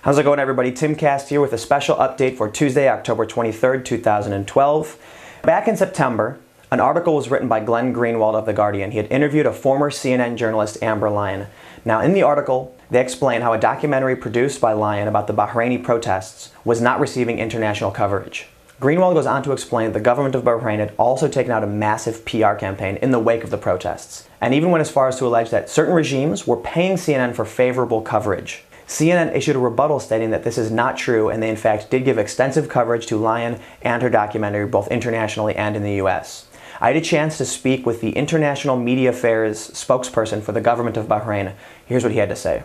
How's it going, everybody? Timcast here with a special update for Tuesday, October 23rd, 2012. Back in September, an article was written by Glenn Greenwald of The Guardian. He had interviewed a former CNN journalist, Amber Lyon. Now, in the article, they explain how a documentary produced by Lyon about the Bahraini protests was not receiving international coverage. Greenwald goes on to explain that the government of Bahrain had also taken out a massive PR campaign in the wake of the protests, and even went as far as to allege that certain regimes were paying CNN for favorable coverage. CNN issued a rebuttal stating that this is not true, and they in fact did give extensive coverage to Lyon and her documentary both internationally and in the US. I had a chance to speak with the International Media Affairs Spokesperson for the government of Bahrain. Here's what he had to say.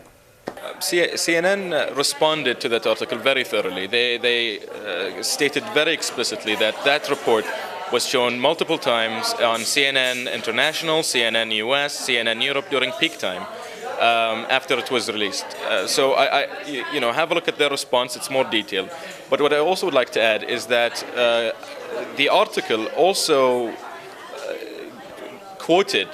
CNN responded to that article very thoroughly. They stated very explicitly that that report was shown multiple times on CNN International, CNN US, CNN Europe during peak time. After it was released. So have a look at their response. It's more detailed. But what I also would like to add is that the article also quoted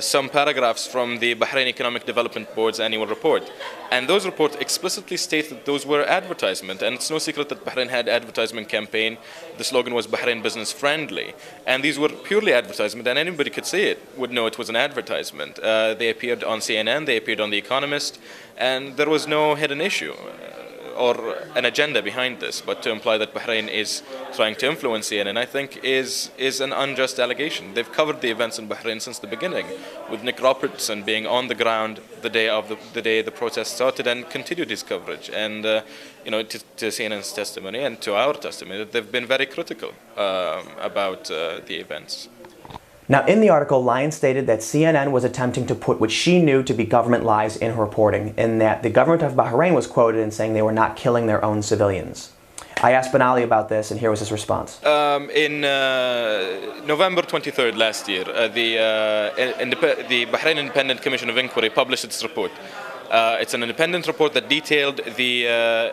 some paragraphs from the Bahrain Economic Development Board's annual report. And those reports explicitly state that those were advertisement. And it's no secret that Bahrain had advertisement campaign. The slogan was Bahrain Business Friendly. And these were purely advertisement, and anybody could see it, would know it was an advertisement. They appeared on CNN, they appeared on The Economist, and there was no hidden issue or an agenda behind this. But to imply that Bahrain is trying to influence CNN, I think, is an unjust allegation. They've covered the events in Bahrain since the beginning, with Nick Robertson being on the ground the day the protest started and continued his coverage. And to CNN's testimony and to our testimony, they've been very critical about the events. Now, in the article, Lyon stated that CNN was attempting to put what she knew to be government lies in her reporting, in that the government of Bahrain was quoted in saying they were not killing their own civilians. I asked Ben Ali about this, and here was his response. In November 23rd last year, the Bahrain Independent Commission of Inquiry published its report. It's an independent report that detailed the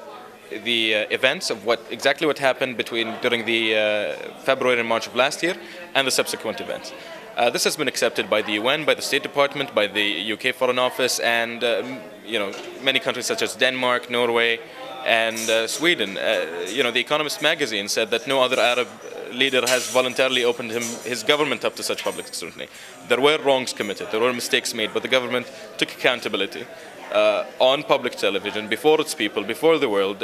events of exactly what happened during the February and March of last year and the subsequent events. This has been accepted by the UN, by the State Department, by the UK Foreign Office, and many countries such as Denmark, Norway, and Sweden. The Economist magazine said that no other Arab leader has voluntarily opened his government up to such public scrutiny. There were wrongs committed, there were mistakes made, but the government took accountability on public television, before its people, before the world,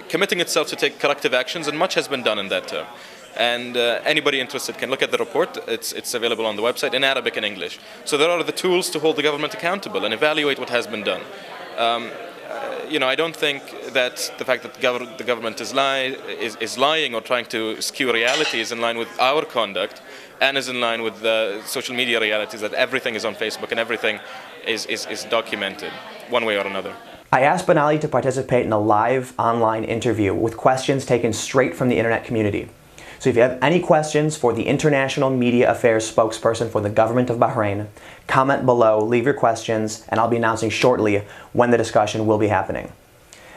committing itself to take corrective actions, and much has been done in that term. And anybody interested can look at the report. It's available on the website in Arabic and English. So there are the tools to hold the government accountable and evaluate what has been done. I don't think that the fact that the government is lying or trying to skew reality is in line with our conduct, and is in line with the social media realities that everything is on Facebook and everything is documented one way or another. I asked Ben Ali to participate in a live online interview with questions taken straight from the internet community. So if you have any questions for the International Media Affairs Spokesperson for the government of Bahrain, comment below, leave your questions, and I'll be announcing shortly when the discussion will be happening.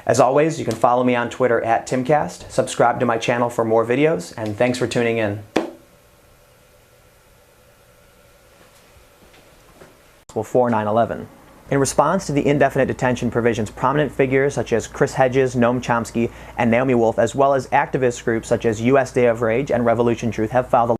As always, you can follow me on Twitter at Timcast, subscribe to my channel for more videos, and thanks for tuning in. Before 9/11. In response to the indefinite detention provisions, prominent figures such as Chris Hedges, Noam Chomsky, and Naomi Wolf, as well as activist groups such as US Day of Rage and Revolution Truth, have filed a